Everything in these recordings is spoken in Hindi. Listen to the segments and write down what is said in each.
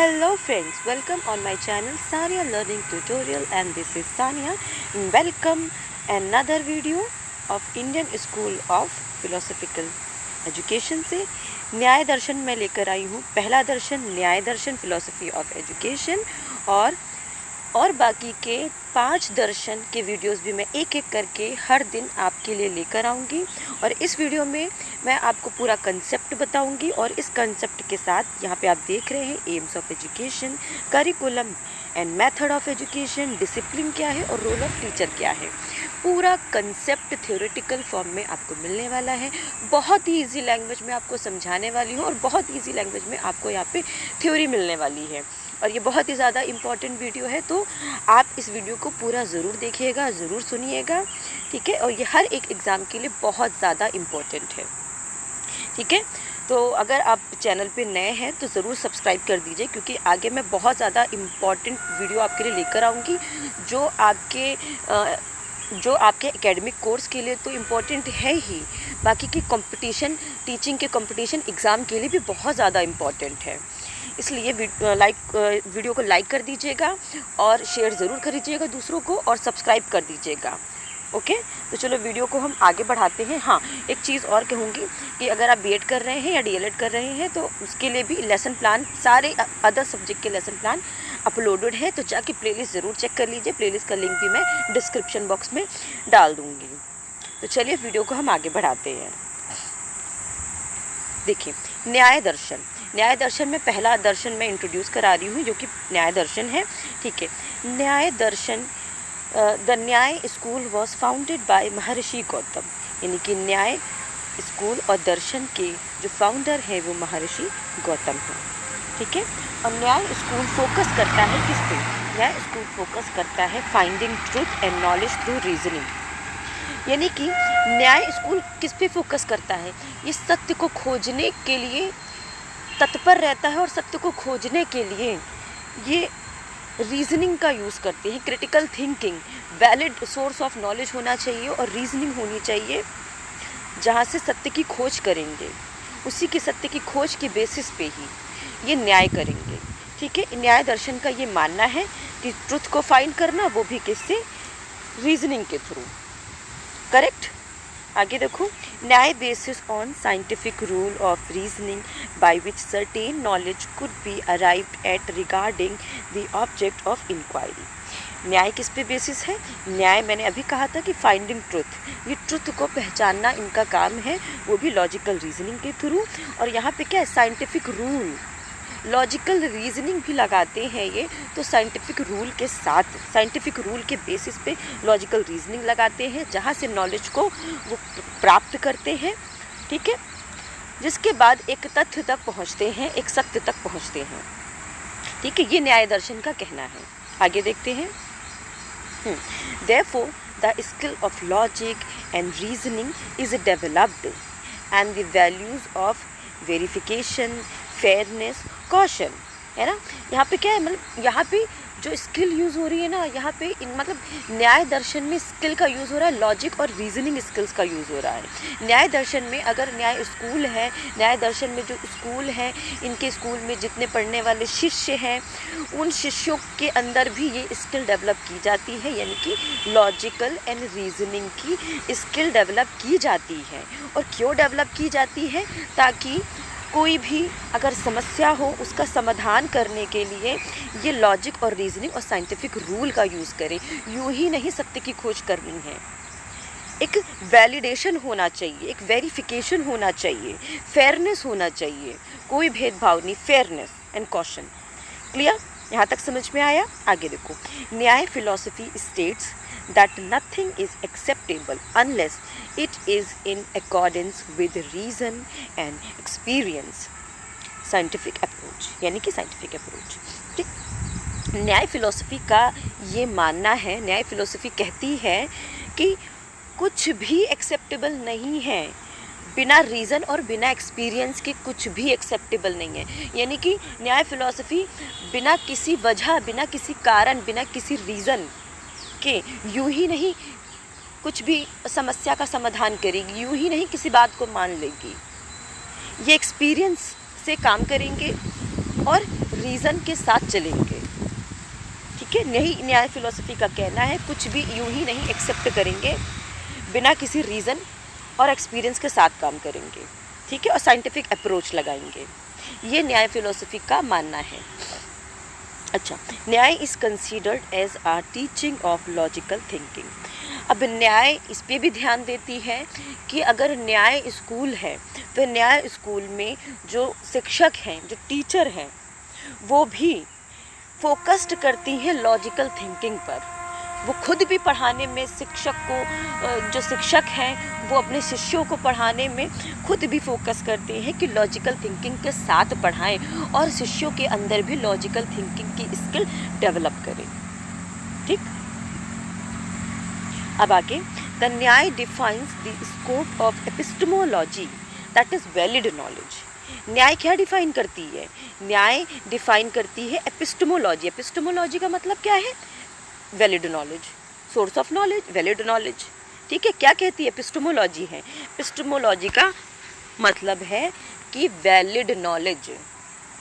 Hello friends, welcome on my channel Sania Learning Tutorial, and this is Sania. Welcome another video of Indian School of Philosophical Education से न्याय दर्शन में लेकर आई हूँ। पहला दर्शन न्याय दर्शन फिलोसफी ऑफ एजुकेशन और बाकी के 5 दर्शन के वीडियोस भी मैं एक एक करके हर दिन आपके लिए लेकर आऊँगी। और इस वीडियो में मैं आपको पूरा कंसेप्ट बताऊँगी और इस कंसेप्ट के साथ यहाँ पे आप देख रहे हैं AIIMS of education, curriculum and method of education, discipline क्या है और रोल ऑफ टीचर क्या है। पूरा कंसेप्ट थ्योरेटिकल फॉर्म में आपको मिलने वाला है। बहुत ही ईजी लैंग्वेज में आपको समझाने वाली हूँ और बहुत ईजी लैंग्वेज में आपको यहाँ पे थ्योरी मिलने वाली है। और ये बहुत ही ज़्यादा इम्पॉर्टेंट वीडियो है, तो आप इस वीडियो को पूरा ज़रूर देखिएगा, ज़रूर सुनिएगा, ठीक है। और ये हर एक एग्ज़ाम के लिए बहुत ज़्यादा इम्पॉर्टेंट है, ठीक है। तो अगर आप चैनल पे नए हैं तो ज़रूर सब्सक्राइब कर दीजिए, क्योंकि आगे मैं बहुत ज़्यादा इम्पॉर्टेंट वीडियो आपके लिए लेकर आऊँगी जो आपके एकेडमिक कोर्स के लिए तो इम्पॉर्टेंट है ही, बाकी के कंपटीशन, टीचिंग के कंपटीशन एग्ज़ाम के लिए भी बहुत ज़्यादा इम्पॉर्टेंट है। इसलिए वीडियो को लाइक कर दीजिएगा और शेयर ज़रूर करिएगा दूसरों को, और सब्सक्राइब कर दीजिएगा, ओके। तो चलो वीडियो को हम आगे बढ़ाते हैं। हाँ, एक चीज़ और कहूँगी कि अगर आप बीएड कर रहे हैं या डीएलएड कर रहे हैं तो उसके लिए भी लेसन प्लान, सारे अदर सब्जेक्ट के लेसन प्लान अपलोडेड है, तो जाके प्लेलिस्ट ज़रूर चेक कर लीजिए। प्लेलिस्ट का लिंक भी मैं डिस्क्रिप्शन बॉक्स में डाल दूँगी। तो चलिए वीडियो को हम आगे बढ़ाते हैं। देखिए, न्याय दर्शन में पहला दर्शन मैं इंट्रोड्यूस करा रही हूँ, जो कि न्याय दर्शन है, ठीक है। न्याय दर्शन, the Nyaya school was founded by महर्षि गौतम, यानी कि न्याय स्कूल और दर्शन के जो फाउंडर हैं वो महर्षि गौतम हैं, ठीक है। और न्याय स्कूल फोकस करता है किस पे? न्याय स्कूल फोकस करता है finding truth and knowledge through reasoning, यानी कि न्याय स्कूल किस पे फोकस करता है? ये सत्य को खोजने के लिए तत्पर रहता है, और सत्य को खोजने के लिए ये रीजनिंग का यूज़ करते हैं। Critical thinking, valid source of knowledge होना चाहिए और रीजनिंग होनी चाहिए, जहाँ से सत्य की खोज करेंगे, उसी की सत्य की खोज के बेसिस पे ही ये न्याय करेंगे, ठीक है। न्याय दर्शन का ये मानना है कि ट्रुथ को फाइंड करना, वो भी किससे? रीजनिंग के थ्रू, करेक्ट। आगे देखो, Nyaya basis on scientific rule of reasoning by which certain knowledge could be arrived at regarding the object of inquiry. Nyaya किस पे बेसिस है? न्याय मैंने अभी कहा था कि फाइंडिंग ट्रुथ, ये ट्रुथ को पहचानना इनका काम है, वो भी लॉजिकल रीजनिंग के थ्रू। और यहाँ पे क्या है? साइंटिफिक रूल, लॉजिकल रीजनिंग भी लगाते हैं ये, तो साइंटिफिक रूल के साथ, साइंटिफिक रूल के बेसिस पे लॉजिकल रीजनिंग लगाते हैं, जहाँ से नॉलेज को वो प्राप्त करते हैं, ठीक है। जिसके बाद एक तथ्य तक पहुँचते हैं, एक सत्य तक पहुँचते हैं, ठीक है। ये न्याय दर्शन का कहना है। आगे देखते हैं। Therefore, the skill of logic and reasoning is developed, and the values of verification, fairness, caution, है ना। यहाँ पे क्या है, मतलब यहाँ पे जो स्किल यूज़ हो रही है ना, यहाँ पे मतलब न्याय दर्शन में स्किल का यूज़ हो रहा है, लॉजिक और रीजनिंग स्किल्स का यूज़ हो रहा है। न्याय दर्शन में अगर न्याय स्कूल है, न्याय दर्शन में जो स्कूल है, इनके स्कूल में जितने पढ़ने वाले शिष्य हैं, उन शिष्यों के अंदर भी ये स्किल डेवलप की जाती है, यानी कि लॉजिकल एंड रीजनिंग की स्किल डेवलप की जाती है। और क्यों डेवलप की जाती है? ताकि कोई भी अगर समस्या हो, उसका समाधान करने के लिए ये लॉजिक और रीजनिंग और साइंटिफिक रूल का यूज़ करें। यूँ ही नहीं सत्य की खोज करनी है, एक वैलिडेशन होना चाहिए, एक वेरिफिकेशन होना चाहिए, फेयरनेस होना चाहिए, कोई भेदभाव नहीं, फेयरनेस एंड कॉशन। क्लियर? यहाँ तक समझ में आया? आगे देखो, न्याय philosophy states that nothing is acceptable unless it is in accordance with reason and experience, scientific approach, यानी कि scientific approach, ठीक। न्याय फिलॉसफी का ये मानना है, न्याय फिलॉसफी कहती है कि कुछ भी एक्सेप्टेबल नहीं है, बिना रीज़न और बिना एक्सपीरियंस के कुछ भी एक्सेप्टेबल नहीं है। यानी कि न्याय फिलॉसफी बिना किसी वजह, बिना किसी कारण, बिना किसी रीज़न के यूँ ही नहीं कुछ भी समस्या का समाधान करेगी, यूँ ही नहीं किसी बात को मान लेगी। ये एक्सपीरियंस से काम करेंगे और रीज़न के साथ चलेंगे। ठीक है, यही न्याय फिलोसफी का कहना है, कुछ भी यूं ही नहीं एक्सेप्ट करेंगे, बिना किसी रीज़न और एक्सपीरियंस के साथ काम करेंगे। ठीक है, और साइंटिफिक अप्रोच लगाएंगे। ये न्याय फिलोसफी का मानना है। अच्छा, Nyaya is considered as a teaching of logical thinking. अब न्याय इस पे भी ध्यान देती है कि अगर न्याय स्कूल है तो न्याय स्कूल में जो शिक्षक हैं, जो टीचर हैं, वो भी फोकस्ड करती हैं लॉजिकल थिंकिंग पर। वो खुद भी पढ़ाने में जो शिक्षक हैं वो अपने शिष्यों को पढ़ाने में खुद भी फोकस करते हैं कि लॉजिकल थिंकिंग के साथ पढ़ाएं और शिष्यों के अंदर भी लॉजिकल थिंकिंग की स्किल डेवलप करें। ठीक, अब आगे, द न्याय defines the scope of epistemology that is valid knowledge. न्याय क्या डिफाइन करती है? न्याय डिफाइन करती है एपिस्टेमोलॉजी। एपिस्टेमोलॉजी का मतलब क्या है? Valid knowledge, source of knowledge, valid knowledge. ठीक है, क्या कहती है? एपिस्टेमोलॉजी है। एपिस्टेमोलॉजी का मतलब है कि valid knowledge.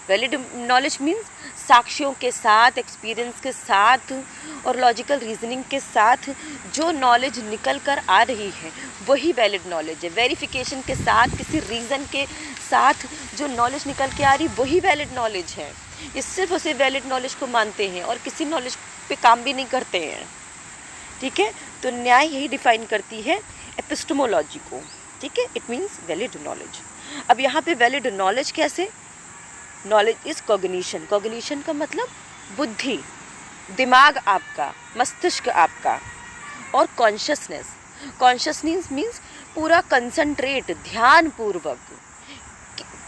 Valid knowledge means साक्ष्यों के साथ, एक्सपीरियंस के साथ और लॉजिकल रीजनिंग के साथ जो नॉलेज निकल कर आ रही है वही वैलिड नॉलेज है। वेरिफिकेशन के साथ, किसी रीज़न के साथ जो नॉलेज निकल के आ रही वही वैलिड नॉलेज है। ये सिर्फ उसे वैलिड नॉलेज को मानते हैं और किसी नॉलेज पे काम भी नहीं करते हैं। ठीक है, तो न्याय यही डिफाइन करती है एपिस्टेमोलॉजी को। ठीक है, इट मीन्स वैलिड नॉलेज। अब यहाँ पे वैलिड नॉलेज कैसे? Knowledge is cognition. कॉग्निशन का मतलब बुद्धि, दिमाग आपका, मस्तिष्क आपका, और कॉन्शियसनेस। कॉन्शियसनेस मीन्स पूरा कंसंट्रेट, ध्यानपूर्वक।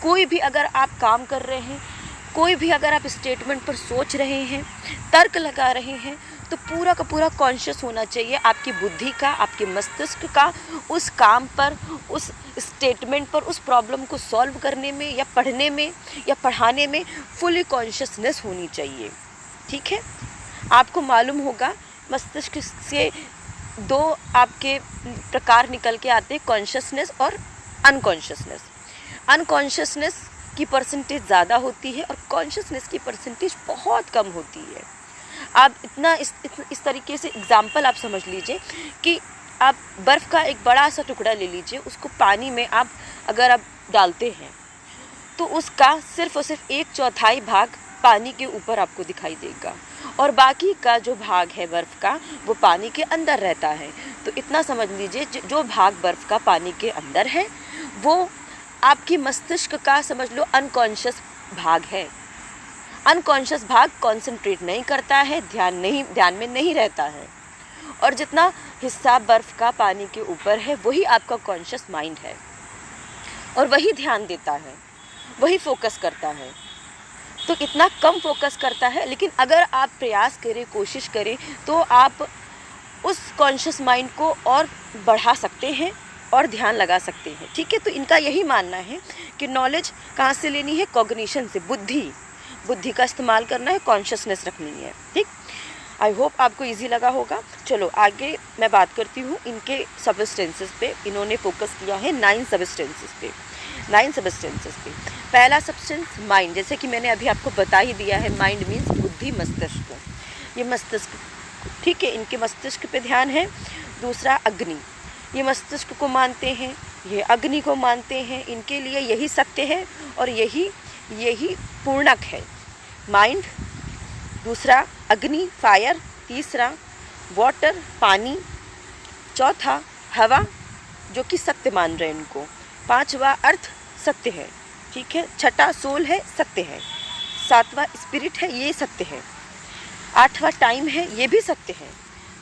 कोई भी अगर आप काम कर रहे हैं, कोई भी अगर आप स्टेटमेंट पर सोच रहे हैं, तर्क लगा रहे हैं, तो पूरा का पूरा कॉन्शियस होना चाहिए आपकी बुद्धि का, आपके मस्तिष्क का, उस काम पर, उस स्टेटमेंट पर, उस प्रॉब्लम को सॉल्व करने में या पढ़ने में या पढ़ाने में फुली कॉन्शियसनेस होनी चाहिए। ठीक है, आपको मालूम होगा मस्तिष्क से दो आपके प्रकार निकल के आते हैं, कॉन्शियसनेस और अनकॉन्शियसनेस। अनकॉन्शियसनेस की परसेंटेज ज़्यादा होती है और कॉन्शियसनेस की परसेंटेज बहुत कम होती है। आप इस तरीके से एग्ज़ाम्पल आप समझ लीजिए कि आप बर्फ़ का एक बड़ा सा टुकड़ा ले लीजिए, उसको पानी में अगर आप डालते हैं तो उसका सिर्फ़ और सिर्फ 1/4 भाग पानी के ऊपर आपको दिखाई देगा और बाकी का जो भाग है बर्फ़ का वो पानी के अंदर रहता है। तो इतना समझ लीजिए, जो भाग बर्फ़ का पानी के अंदर है वो आपकी मस्तिष्क का, समझ लो, अनकॉन्शियस भाग है। अनकॉन्शियस भाग कंसंट्रेट नहीं करता है, ध्यान में नहीं रहता है, और जितना हिस्सा बर्फ़ का पानी के ऊपर है वही आपका कॉन्शियस माइंड है और वही ध्यान देता है, वही फोकस करता है। तो इतना कम फोकस करता है, लेकिन अगर आप प्रयास करें, कोशिश करें, तो आप उस कॉन्शियस माइंड को और बढ़ा सकते हैं और ध्यान लगा सकते हैं। ठीक है, तो इनका यही मानना है कि नॉलेज कहाँ से लेनी है? कॉग्निशन से, बुद्धि का इस्तेमाल करना है, कॉन्शियसनेस रखनी है। ठीक, आई होप आपको इजी लगा होगा। चलो आगे मैं बात करती हूँ इनके सबस्टेंसेस पे। इन्होंने फोकस किया है 9 सबस्टेंसेस पे। पहला सब्सटेंस माइंड, जैसे कि मैंने अभी आपको बता ही दिया है, माइंड मीन्स बुद्धि, मस्तिष्क। ये मस्तिष्क, ठीक है, इनके मस्तिष्क पे ध्यान है। दूसरा अग्नि, ये मस्तिष्क को मानते हैं, ये अग्नि को मानते हैं, इनके लिए यही सत्य है और यही पूर्णक है। माइंड, दूसरा अग्नि, फायर, तीसरा वाटर, पानी, चौथा हवा, जो कि सत्य मान रहे हैं इनको, पांचवा अर्थ, सत्य है। ठीक है, छठा सोल है, सत्य है। सातवां स्पिरिट है, ये सत्य है। आठवां टाइम है, ये भी सत्य है।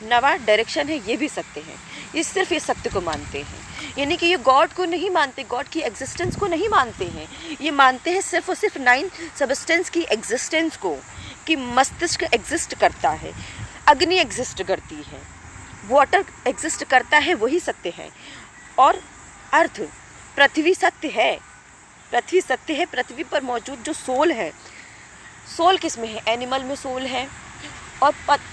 नवा डायरेक्शन है, ये भी सत्य है। ये सिर्फ ये सत्य को मानते हैं, यानी कि ये गॉड को नहीं मानते, गॉड की एग्जिस्टेंस को नहीं मानते हैं। ये मानते हैं सिर्फ और सिर्फ 9 सबस्टेंस की एग्जिस्टेंस को, कि मस्तिष्क एग्जिस्ट करता है, अग्नि एग्जिस्ट करती है, वाटर एग्जिस्ट करता है, वही सत्य है। और अर्थ, पृथ्वी सत्य है, पृथ्वी सत्य है। पृथ्वी पर मौजूद जो सोल है, सोल किस में है? एनिमल में सोल है और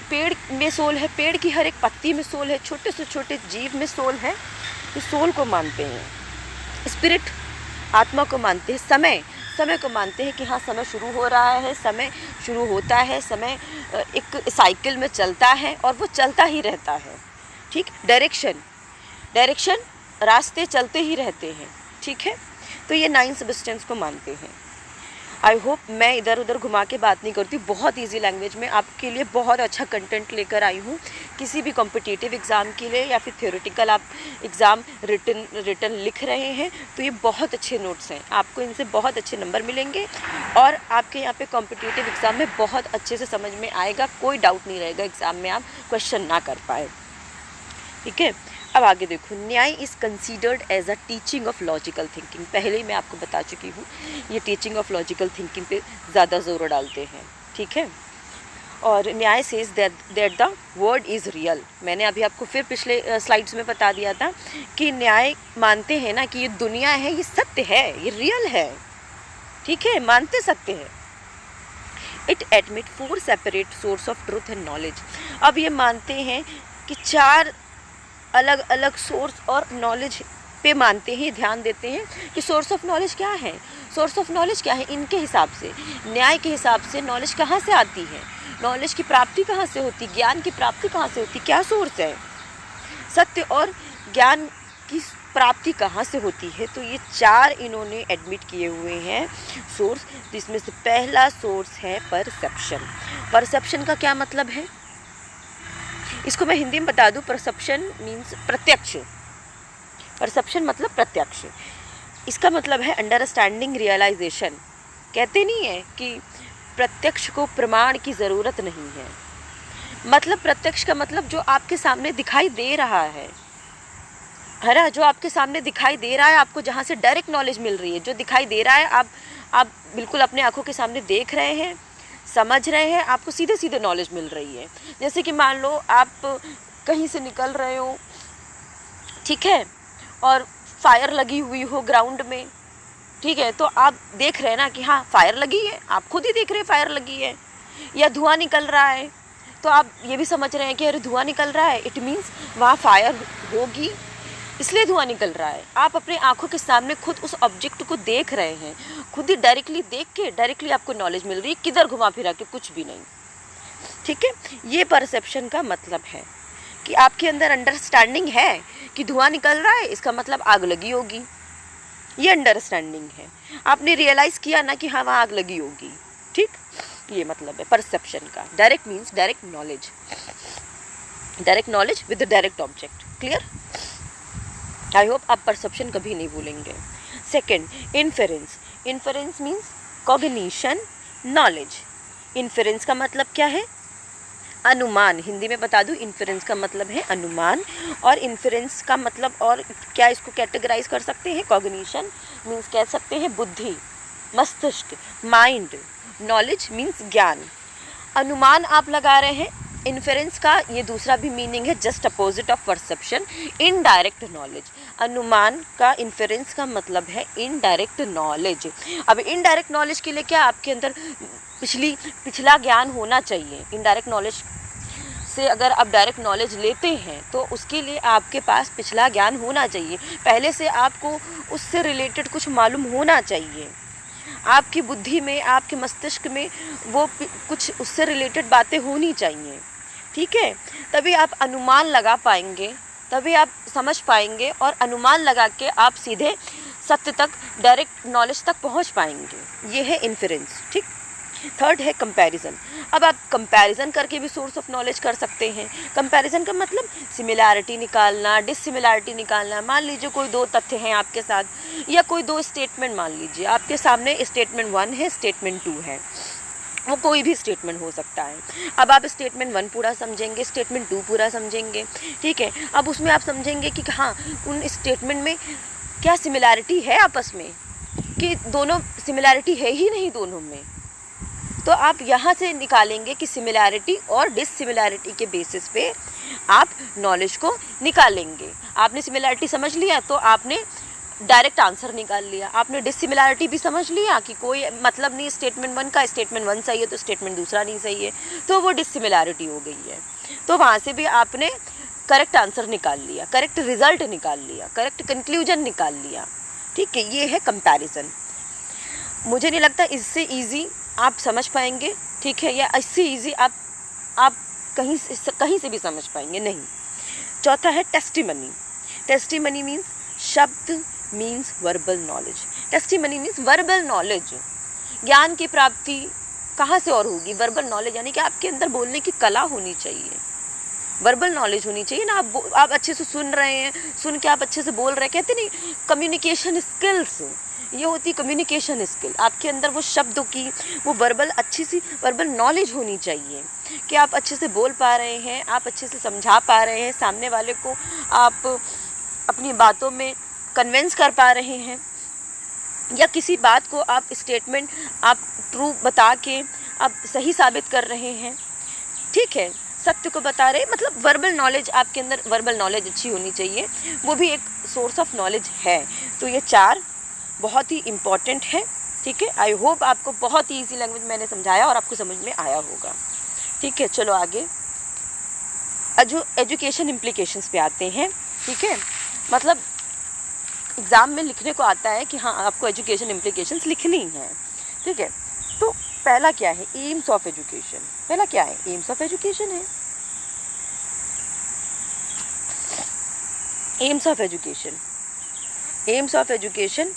पेड़ में सोल है, पेड़ की हर एक पत्ती में सोल है, छोटे से छोटे जीव में सोल है। ये सोल को मानते हैं। स्पिरिट, आत्मा को मानते हैं। समय को मानते हैं कि हाँ समय शुरू हो रहा है, समय शुरू होता है, समय एक साइकिल में चलता है और वो चलता ही रहता है। ठीक, डायरेक्शन रास्ते चलते ही रहते हैं। ठीक है, तो ये 9 सबस्टेंस को मानते हैं। आई होप मैं इधर उधर घुमा के बात नहीं करती, बहुत इजी लैंग्वेज में आपके लिए बहुत अच्छा कंटेंट लेकर आई हूँ। किसी भी कॉम्पिटिटिव एग्ज़ाम के लिए या फिर थ्योरेटिकल आप एग्ज़ाम रिटन लिख रहे हैं तो ये बहुत अच्छे नोट्स हैं, आपको इनसे बहुत अच्छे नंबर मिलेंगे और आपके यहाँ पे कॉम्पिटिटिव एग्ज़ाम में बहुत अच्छे से समझ में आएगा, कोई डाउट नहीं रहेगा एग्ज़ाम में आप क्वेश्चन ना कर पाए। ठीक है, अब आगे देखो, Nyaya is considered as a teaching of logical thinking. पहले ही मैं आपको बता चुकी हूँ, ये टीचिंग ऑफ लॉजिकल थिंकिंग पे ज़्यादा जोर डालते हैं। ठीक है, और न्याय says that the word is real. मैंने अभी आपको फिर पिछले स्लाइड्स में बता दिया था कि न्याय मानते हैं ना कि ये दुनिया है, ये सत्य है, ये रियल है। ठीक है, मानते सत्य है। It admit 4 separate source of truth and knowledge. अब ये मानते हैं कि 4 अलग अलग सोर्स और नॉलेज पे मानते हैं, ध्यान देते हैं कि सोर्स ऑफ नॉलेज क्या है, सोर्स ऑफ नॉलेज क्या है। इनके हिसाब से, न्याय के हिसाब से नॉलेज कहाँ से आती है, नॉलेज की प्राप्ति कहाँ से होती, ज्ञान की प्राप्ति कहाँ से होती, क्या सोर्स है, सत्य और ज्ञान की प्राप्ति कहाँ से होती है। तो ये 4 इन्होंने एडमिट किए हुए हैं सोर्स, जिसमें से पहला सोर्स है परसेप्शन। परसेप्शन का क्या मतलब है, इसको मैं हिंदी में बता दूं, परसेप्शन मीन्स प्रत्यक्ष। परसेप्शन मतलब प्रत्यक्ष, इसका मतलब है अंडरस्टैंडिंग, रियलाइजेशन। कहते नहीं है कि प्रत्यक्ष को प्रमाण की ज़रूरत नहीं है, मतलब प्रत्यक्ष का मतलब जो आपके सामने दिखाई दे रहा है ना, जो आपके सामने दिखाई दे रहा है, आपको जहाँ से डायरेक्ट नॉलेज मिल रही है, जो दिखाई दे रहा है, आप बिल्कुल अपने आँखों के सामने देख रहे हैं, समझ रहे हैं, आपको सीधे सीधे नॉलेज मिल रही है। जैसे कि मान लो आप कहीं से निकल रहे हो, ठीक है, और फायर लगी हुई हो ग्राउंड में, ठीक है, तो आप देख रहे हैं ना कि हाँ फायर लगी है, आप खुद ही देख रहे हैं फायर लगी है। या धुआं निकल रहा है तो आप ये भी समझ रहे हैं कि अरे धुआं निकल रहा है, इट मीन्स वहाँ फायर होगी, इसलिए धुआं निकल रहा है। आप अपने आंखों के सामने खुद उस ऑब्जेक्ट को देख रहे हैं, खुद ही डायरेक्टली देख के डायरेक्टली आपको नॉलेज मिल रही है, किधर घुमा फिरा के कुछ भी नहीं। ठीक है, ये परसेप्शन का मतलब है कि आपके अंदर अंडरस्टैंडिंग है कि धुआं निकल रहा है, इसका मतलब आग लगी होगी, ये अंडरस्टैंडिंग है। आपने रियलाइज़ किया ना कि हाँ वहाँ आग लगी होगी। ठीक, ये मतलब है परसेप्शन का। Direct means direct knowledge with direct object. Clear? I hope आप परसेप्शन कभी नहीं भूलेंगे। Second, inference means cognition, knowledge. Inference का मतलब क्या है, अनुमान। हिंदी में बता दूं, इन्फेरेंस का मतलब है अनुमान, और इन्फेरेंस का मतलब और क्या इसको कैटेगराइज कर सकते हैं, कॉग्निशन मीन्स कह सकते हैं बुद्धि, मस्तिष्क, माइंड, नॉलेज मीन्स ज्ञान। अनुमान आप लगा रहे हैं, इन्फेरेंस का ये दूसरा भी मीनिंग है, just opposite of perception, indirect knowledge. अनुमान का इन्फेरेंस का मतलब है इनडायरेक्ट नॉलेज। अब इनडायरेक्ट नॉलेज के लिए क्या आपके अंदर पिछला ज्ञान होना चाहिए। इनडायरेक्ट नॉलेज से अगर आप डायरेक्ट नॉलेज लेते हैं तो उसके लिए आपके पास पिछला ज्ञान होना चाहिए, पहले से आपको उससे रिलेटेड कुछ मालूम होना चाहिए। आपकी बुद्धि में, आपके मस्तिष्क में वो कुछ उससे रिलेटेड बातें होनी चाहिए। ठीक है, तभी आप अनुमान लगा पाएंगे, तभी आप समझ पाएंगे, और अनुमान लगा के आप सीधे सत्य तक, डायरेक्ट नॉलेज तक पहुंच पाएंगे। ये है इन्फेरेंस। ठीक, थर्ड है कंपैरिजन। अब आप कंपैरिजन करके भी सोर्स ऑफ नॉलेज कर सकते हैं। कंपैरिजन का मतलब सिमिलैरिटी निकालना, डिससिमिलैरिटी निकालना। मान लीजिए कोई 2 तथ्य हैं आपके साथ, या कोई 2 स्टेटमेंट मान लीजिए आपके सामने, स्टेटमेंट 1 है, स्टेटमेंट 2 है, वो कोई भी स्टेटमेंट हो सकता है। अब आप स्टेटमेंट 1 पूरा समझेंगे, स्टेटमेंट 2 पूरा समझेंगे। ठीक है, अब उसमें आप समझेंगे कि हाँ उन स्टेटमेंट में क्या सिमिलैरिटी है आपस में, कि दोनों सिमिलैरिटी है ही नहीं दोनों में। तो आप यहाँ से निकालेंगे कि सिमिलैरिटी और डिससिमिलैरिटी के बेसिस पे आप नॉलेज को निकालेंगे। आपने सिमिलैरिटी समझ लिया तो आपने डायरेक्ट आंसर निकाल लिया। आपने डिससिमिलैरिटी भी समझ लिया कि कोई मतलब नहीं स्टेटमेंट 1 का, स्टेटमेंट 1 सही है तो स्टेटमेंट दूसरा नहीं सही है, तो वो डिससिमिलैरिटी हो गई है। तो वहाँ से भी आपने करेक्ट आंसर निकाल लिया, करेक्ट रिजल्ट निकाल लिया, करेक्ट कंक्लूजन निकाल लिया। ठीक है, ये है कंपैरिजन। मुझे नहीं लगता इससे इजी आप समझ पाएंगे, ठीक है, या इससे इजी आप कहीं से भी समझ पाएंगे, नहीं। चौथा है टेस्टिमनी। टेस्टिमनी मीन्स शब्द, means verbal knowledge. Testimony means verbal knowledge. ज्ञान की प्राप्ति कहाँ से और होगी? वर्बल नॉलेज, यानी कि आपके अंदर बोलने की कला होनी चाहिए, वर्बल नॉलेज होनी चाहिए ना। आप अच्छे से सुन रहे हैं, सुन के आप अच्छे से बोल रहे हैं, कहते नहीं कम्युनिकेशन स्किल्स, ये होती है कम्युनिकेशन स्किल। आपके अंदर वो शब्दों की वो वर्बल अच्छी सी वर्बल नॉलेज होनी चाहिए कि आप अच्छे से बोल पा रहे हैं, आप अच्छे से समझा पा रहे हैं, सामने वाले को आप अपनी बातों में कन्विंस कर पा रहे हैं, या किसी बात को आप स्टेटमेंट आप ट्रू बता के आप सही साबित कर रहे हैं, ठीक है, सत्य को बता रहे, मतलब वर्बल नॉलेज, आपके अंदर वर्बल नॉलेज अच्छी होनी चाहिए, वो भी एक सोर्स ऑफ नॉलेज है। तो ये 4 बहुत ही इम्पॉर्टेंट है, ठीक है। आई होप आपको बहुत ही ईजी लैंग्वेज मैंने समझाया और आपको समझ में आया होगा, ठीक है। चलो आगे एजुकेशन इम्प्लीकेशंस पे आते हैं, ठीक है। मतलब एग्ज़ाम में लिखने को आता है कि हाँ आपको एजुकेशन इम्प्लीकेशंस लिखनी है, ठीक है। तो पहला क्या है? AIIMS of education. पहला क्या है? एम्स ऑफ एजुकेशन है। AIIMS of education, AIIMS of education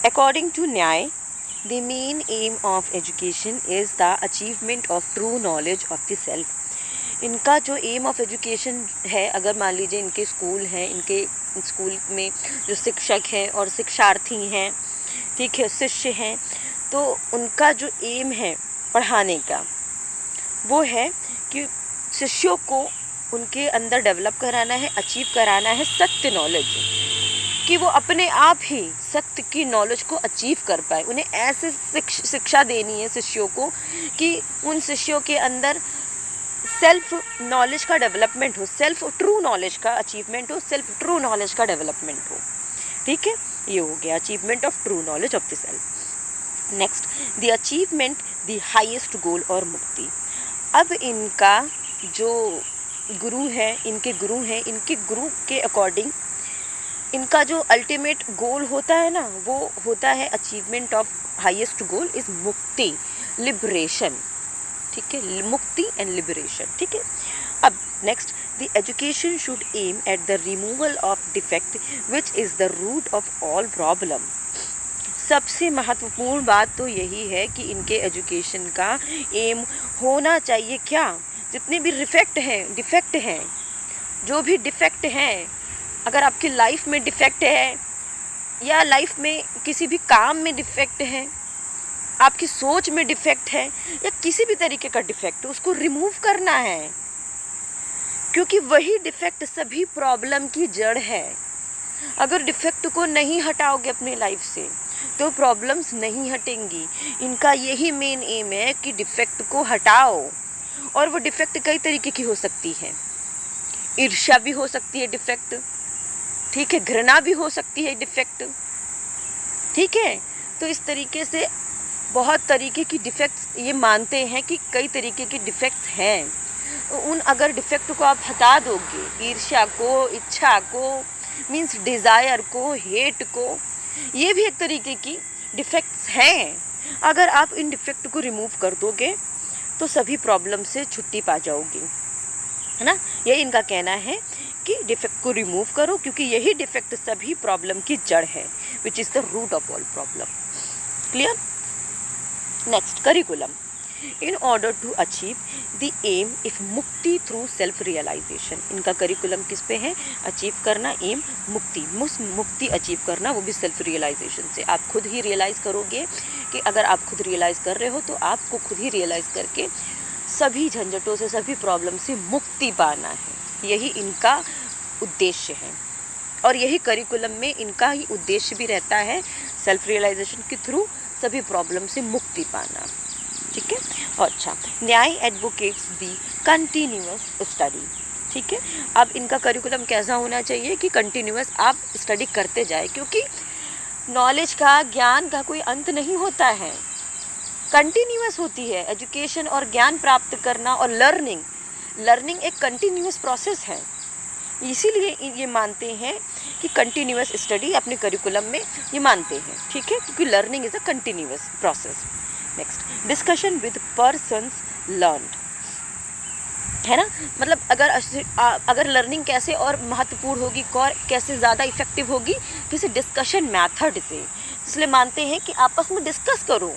according to न्याय, the main aim of education is the achievement of true knowledge of the self। इनका जो एम ऑफ एजुकेशन है, अगर मान लीजिए इनके स्कूल हैं, इनके स्कूल में जो शिक्षक हैं और शिक्षार्थी हैं, ठीक है, शिष्य हैं, तो उनका जो एम है पढ़ाने का वो है कि शिष्यों को उनके अंदर डेवलप कराना है, अचीव कराना है सत्य नॉलेज, कि वो अपने आप ही सत्य की नॉलेज को अचीव कर पाए। उन्हें ऐसे शिक्षा देनी है शिष्यों को कि उन शिष्यों के अंदर सेल्फ नॉलेज का डेवलपमेंट हो, सेल्फ ट्रू नॉलेज का अचीवमेंट हो, सेल्फ ट्रू नॉलेज का डेवलपमेंट हो, ठीक है। ये हो गया achievement of true knowledge of the self. Next, the achievement the highest goal और मुक्ति। अब इनका जो गुरु है, इनके गुरु के अकॉर्डिंग इनका जो अल्टीमेट गोल होता है ना, वो होता है achievement of highest goal is mukti, liberation, ठीक है, मुक्ति एंड लिबरेशन, ठीक है। अब next, the education should aim at the removal of defect which is the root of all problem. सबसे महत्वपूर्ण बात तो यही है कि इनके एजुकेशन का एम होना चाहिए क्या? जितने भी डिफेक्ट हैं, जो भी डिफेक्ट हैं, अगर आपकी लाइफ में डिफेक्ट है या लाइफ में किसी भी काम में डिफेक्ट है, आपकी सोच में डिफेक्ट है, या किसी भी तरीके का डिफेक्ट, उसको रिमूव करना है, क्योंकि वही डिफेक्ट सभी प्रॉब्लम की जड़ है। अगर डिफेक्ट को नहीं हटाओगे अपनी लाइफ से तो प्रॉब्लम्स नहीं हटेंगी। इनका यही मेन एम है कि डिफेक्ट को हटाओ, और वो डिफेक्ट कई तरीके की हो सकती है। ईर्ष्या भी हो सकती है डिफेक्ट, ठीक है, घृणा भी हो सकती है डिफेक्ट, ठीक है। तो इस तरीके से बहुत तरीके की डिफेक्ट्स ये मानते हैं कि कई तरीके की डिफेक्ट्स हैं। तो उन अगर डिफेक्ट को आप हटा दोगे, ईर्ष्या को, इच्छा को, मीन्स डिज़ायर को, हेट को, ये भी एक तरीके की डिफेक्ट्स हैं। अगर आप इन डिफेक्ट को रिमूव कर दोगे तो सभी प्रॉब्लम से छुट्टी पा जाओगी, है ना। यही इनका कहना है कि डिफेक्ट को रिमूव करो, क्योंकि यही डिफेक्ट सभी प्रॉब्लम की जड़ है, which is the root of all problem. Clear? Next, curriculum. In order to achieve the aim if mukti through self realisation. इनका करिकुलम किस पे है? अचीव करना एम मुक्ति, मुक्ति अचीव करना, वो भी सेल्फ रियलाइजेशन से। आप खुद ही रियलाइज़ करोगे कि अगर आप खुद रियलाइज़ कर रहे हो तो आपको खुद ही रियलाइज़ करके सभी झंझटों से, सभी प्रॉब्लम से मुक्ति पाना है। यही इनका उद्देश्य है, और यही करिकुलम में इनका ही उद्देश्य भी रहता है, सेल्फ रियलाइजेशन के थ्रू सभी प्रॉब्लम से मुक्ति पाना, ठीक है। और अच्छा, न्याय एडवोकेट्स दी कंटिन्यूअस स्टडी, ठीक है। अब इनका करिकुलम कैसा होना चाहिए कि कंटिन्यूअस आप स्टडी करते जाए, क्योंकि नॉलेज का, ज्ञान का कोई अंत नहीं होता है, कंटिन्यूअस होती है। एजुकेशन और ज्ञान प्राप्त करना और लर्निंग एक कंटिन्यूअस प्रोसेस है। इसीलिए ये मानते हैं कि कंटिन्यूअस स्टडी अपने करिकुलम में ये मानते हैं, ठीक है, क्योंकि learning is a continuous process. Next, discussion with persons learned, है ना, मतलब अगर लर्निंग कैसे और महत्वपूर्ण होगी और कैसे ज़्यादा इफेक्टिव होगी, किसी डिस्कशन मेथड से। इसलिए मानते हैं कि आपस में डिस्कस करो,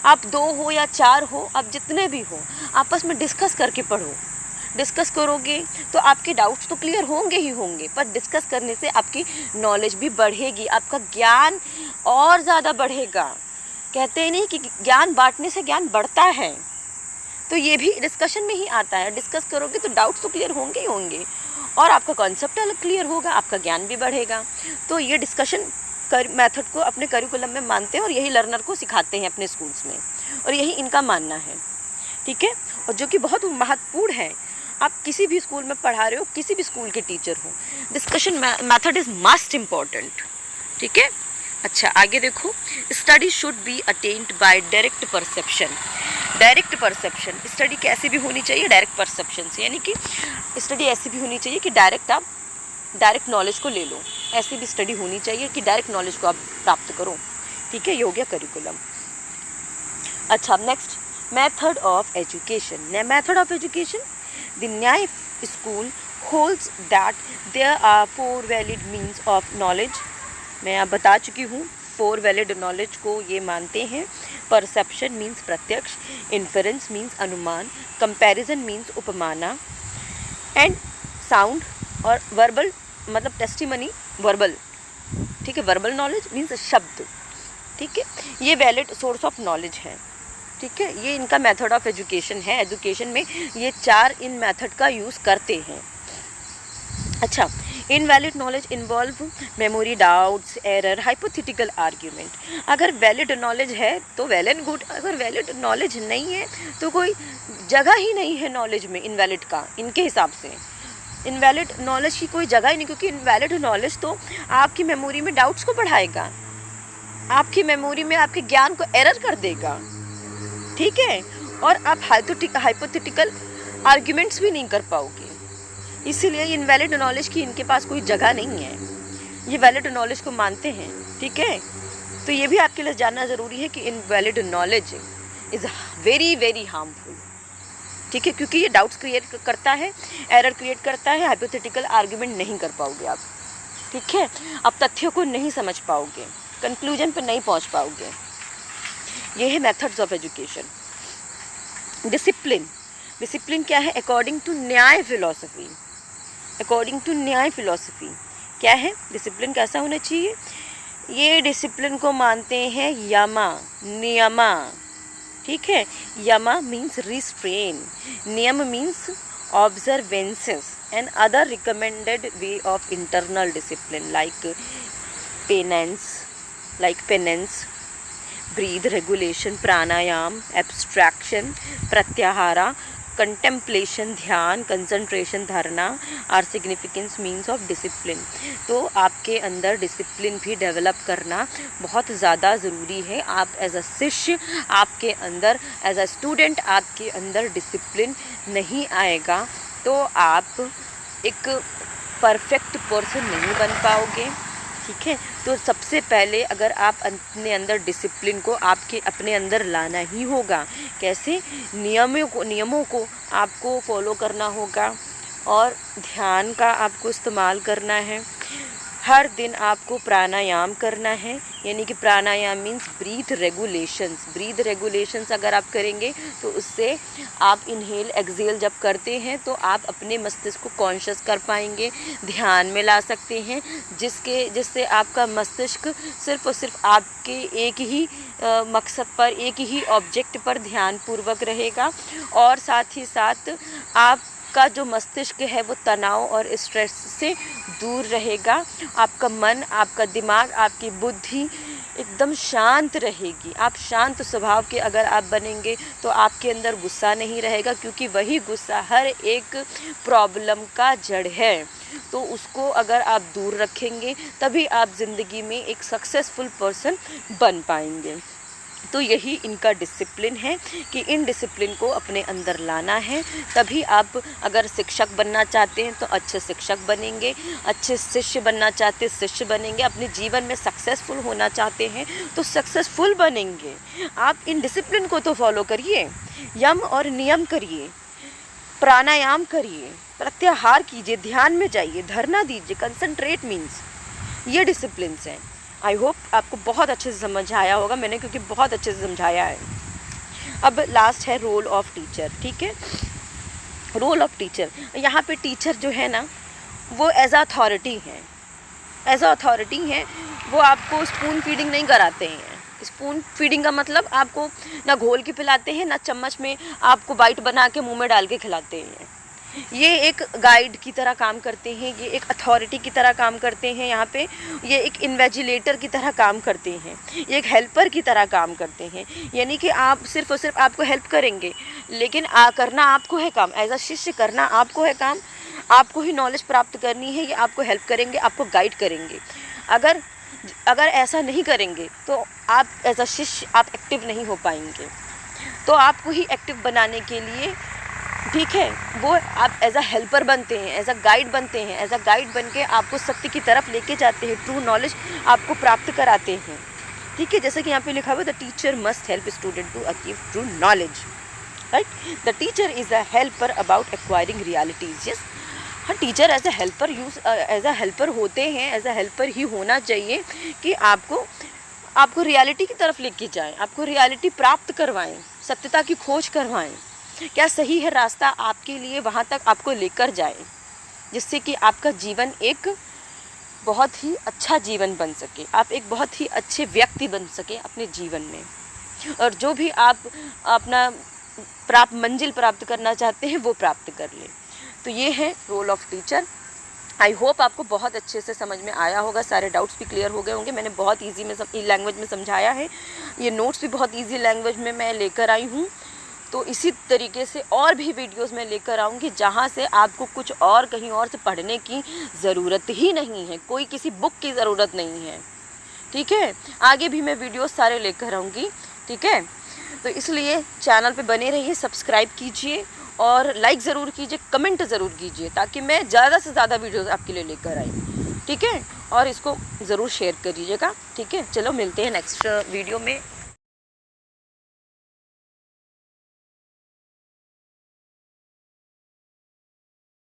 आप 2 हो या 4 हो, आप जितने भी हो, आपस में डिस्कस करके पढ़ो। डिस्कस करोगे तो आपके डाउट्स तो क्लियर होंगे ही होंगे, पर डिस्कस करने से आपकी नॉलेज भी बढ़ेगी, आपका ज्ञान और ज़्यादा बढ़ेगा। कहते हैं नहीं कि ज्ञान बांटने से ज्ञान बढ़ता है, तो ये भी डिस्कशन में ही आता है। डिस्कस करोगे तो डाउट्स तो क्लियर होंगे ही होंगे और आपका कॉन्सेप्ट अलग क्लियर होगा, आपका ज्ञान भी बढ़ेगा। तो ये डिस्कशन मेथड को अपने करिकुलम में मानते हैं और यही लर्नर को सिखाते हैं अपने स्कूल्स में, और यही इनका मानना है, ठीक है, और जो कि बहुत महत्वपूर्ण है। आप किसी भी स्कूल में पढ़ा रहे हो, किसी भी स्कूल के टीचर हो, discussion method is must important, ठीक है। अच्छा, आगे देखो, study should be attend bye direct perception. Direct perception, study कैसे भी होनी चाहिए डायरेक्ट परसेप्शन से, यानी कि स्टडी ऐसी भी होनी चाहिए कि आप डायरेक्ट नॉलेज को ले लो, ऐसी भी स्टडी होनी चाहिए कि डायरेक्ट नॉलेज को आप प्राप्त करो, ठीक है, ये हो गया करिकुलम। अच्छा, next, method of education. Method of education, the Nyaya school holds that there are 4 valid means of knowledge. मैं आप बता चुकी हूँ, 4 वैलिड नॉलेज को ये मानते हैं। परसेप्शन मीन्स प्रत्यक्ष, इन्फरेंस मीन्स अनुमान, कंपैरिजन मीन्स उपमाना, एंड साउंड और वर्बल मतलब टेस्टिमनी वर्बल, ठीक है, वर्बल नॉलेज मीन्स शब्द, ठीक है, ये वैलिड सोर्स ऑफ नॉलेज है, ठीक है, ये इनका मेथड ऑफ एजुकेशन है। एजुकेशन में ये 4 इन मेथड का यूज़ करते हैं। अच्छा, invalid knowledge involve memory, doubts, error, hypothetical argument. अगर वैलिड नॉलेज है तो वेल एंड गुड, अगर वैलिड नॉलेज नहीं है तो कोई जगह ही नहीं है नॉलेज में इनवैलिड का, इनके हिसाब से इनवैलिड नॉलेज की कोई जगह ही नहीं, क्योंकि इनवैलिड नॉलेज तो आपकी मेमोरी में डाउट्स को बढ़ाएगा, आपकी मेमोरी में आपके ज्ञान को एरर कर देगा, ठीक है, और आप हाइपोथेटिकल आर्ग्यूमेंट्स भी नहीं कर पाओगे। इसीलिए इनवैलिड नॉलेज की इनके पास कोई जगह नहीं है, ये वैलिड नॉलेज को मानते हैं, ठीक है। तो ये भी आपके लिए जानना ज़रूरी है कि invalid knowledge is very very harmful, ठीक है, क्योंकि ये डाउट्स क्रिएट करता है, एरर क्रिएट करता है, हाइपोथेटिकल आर्ग्यूमेंट नहीं कर पाओगे आप, ठीक है, आप तथ्यों को नहीं समझ पाओगे, कंक्लूजन पर नहीं पहुंच पाओगे। ये है methods of education. Discipline, discipline क्या है? अकॉर्डिंग टू न्याय फिलॉसफी, अकॉर्डिंग टू न्याय फिलॉसफी क्या है? डिसिप्लिन कैसा होना चाहिए? ये डिसिप्लिन को मानते हैं यमा, नियमा, ठीक है। Yama means restraint, niyama means observances and other recommended way of internal discipline like penance, breath regulation, pranayama, abstraction, pratyahara, contemplation, dhyana, concentration, dharana are significance means of discipline. तो आपके अंदर डिसिप्लिन भी डेवलप करना बहुत ज़्यादा ज़रूरी है। आप एज अ शिष्य, आपके अंदर एज अ स्टूडेंट आपके अंदर डिसिप्लिन नहीं आएगा तो आप एक परफेक्ट पर्सन नहीं बन पाओगे, ठीक है। तो सबसे पहले अगर आप अपने अंदर डिसिप्लिन को आपके अपने अंदर लाना ही होगा। कैसे? नियमों को आपको फॉलो करना होगा और ध्यान का आपको इस्तेमाल करना है। हर दिन आपको प्राणायाम करना है, यानी कि pranayama means breath regulations. Breath regulations अगर आप करेंगे तो उससे आप इनहेल एक्सहेल जब करते हैं तो आप अपने मस्तिष्क को कॉन्शियस कर पाएंगे, ध्यान में ला सकते हैं, जिससे आपका मस्तिष्क सिर्फ और सिर्फ आपके एक ही मकसद पर, एक ही ऑब्जेक्ट पर ध्यानपूर्वक रहेगा और साथ ही साथ आपका जो मस्तिष्क है वो तनाव और स्ट्रेस से दूर रहेगा। आपका मन, आपका दिमाग, आपकी बुद्धि एकदम शांत रहेगी। आप शांत स्वभाव के अगर आप बनेंगे तो आपके अंदर गुस्सा नहीं रहेगा, क्योंकि वही गुस्सा हर एक प्रॉब्लम का जड़ है। तो उसको अगर आप दूर रखेंगे तभी आप ज़िंदगी में एक सक्सेसफुल पर्सन बन पाएंगे। तो यही इनका डिसिप्लिन है कि इन डिसिप्लिन को अपने अंदर लाना है, तभी आप अगर शिक्षक बनना चाहते हैं तो अच्छे शिक्षक बनेंगे, अच्छे शिष्य बनना चाहते हैं शिष्य बनेंगे, अपने जीवन में सक्सेसफुल होना चाहते हैं तो सक्सेसफुल बनेंगे। आप इन डिसिप्लिन को तो फॉलो करिए, यम और नियम करिए, प्राणायाम करिए, प्रत्याहार कीजिए, ध्यान में जाइए, धरना दीजिए, कंसंट्रेट मीन्स ये डिसिप्लिन्स हैं। आई होप आपको बहुत अच्छे से समझ आया होगा, मैंने क्योंकि बहुत अच्छे से समझाया है। अब लास्ट है रोल ऑफ टीचर। ठीक है, रोल ऑफ टीचर, यहाँ पे टीचर जो है ना वो एज अ अथॉरिटी है, एज अ अथॉरिटी है। वो आपको स्पून फीडिंग नहीं कराते हैं। स्पून फीडिंग का मतलब आपको ना घोल के पिलाते हैं, ना चम्मच में आपको बाइट बना के मुंह में डाल के खिलाते हैं। ये एक गाइड की तरह काम करते हैं, ये एक अथॉरिटी की तरह काम करते हैं। यहाँ पे ये एक इन्वेजिलेटर की तरह काम करते हैं, ये एक हेल्पर की तरह काम करते हैं। यानी कि आप सिर्फ और सिर्फ आपको हेल्प करेंगे, लेकिन करना आपको है काम, एज अ शिष्य करना आपको है काम, आपको ही नॉलेज प्राप्त करनी है। ये आपको हेल्प करेंगे, आपको गाइड करेंगे। अगर ऐसा नहीं करेंगे तो आप एज अ शिष्य आप एक्टिव नहीं हो पाएंगे। तो आपको ही एक्टिव बनाने के लिए, ठीक है, वो आप एज अ हेल्पर बनते हैं, एज अ गाइड बनते हैं। एज अ गाइड बन के आपको सत्य की तरफ लेके जाते हैं, ट्रू नॉलेज आपको प्राप्त कराते हैं। ठीक है, जैसे कि यहाँ पे लिखा हुआ the teacher must help student to achieve true knowledge, right. The teacher is a helper about acquiring realities. Yes, हाँ, टीचर एज अ हेल्पर होते हैं, एज अ हेल्पर ही होना चाहिए कि आपको रियलिटी की तरफ लेके जाएं, आपको रियलिटी प्राप्त करवाएं, सत्यता की खोज करवाएं, क्या सही है रास्ता आपके लिए वहाँ तक आपको लेकर जाए, जिससे कि आपका जीवन एक बहुत ही अच्छा जीवन बन सके, आप एक बहुत ही अच्छे व्यक्ति बन सके अपने जीवन में, और जो भी आप अपना मंजिल प्राप्त करना चाहते हैं वो प्राप्त कर लें। तो ये है role of teacher. I hope आपको बहुत अच्छे से समझ में आया होगा, सारे डाउट्स भी क्लियर हो गए होंगे। मैंने बहुत ईजी लैंग्वेज में समझाया है, ये नोट्स भी बहुत ईजी लैंग्वेज में मैं लेकर आई हूँ। तो इसी तरीके से और भी वीडियोस मैं लेकर आऊँगी, जहाँ से आपको कुछ और कहीं और से पढ़ने की ज़रूरत ही नहीं है, कोई किसी बुक की ज़रूरत नहीं है। ठीक है, आगे भी मैं वीडियोस सारे लेकर आऊँगी। ठीक है, तो इसलिए चैनल पे बने रहिए, सब्सक्राइब कीजिए और लाइक ज़रूर कीजिए, कमेंट ज़रूर कीजिए, ताकि मैं ज़्यादा से ज़्यादा वीडियोस आपके लिए लेकर आई। ठीक है, और इसको ज़रूर शेयर करिएगा। ठीक है, चलो मिलते हैं नेक्स्ट वीडियो में।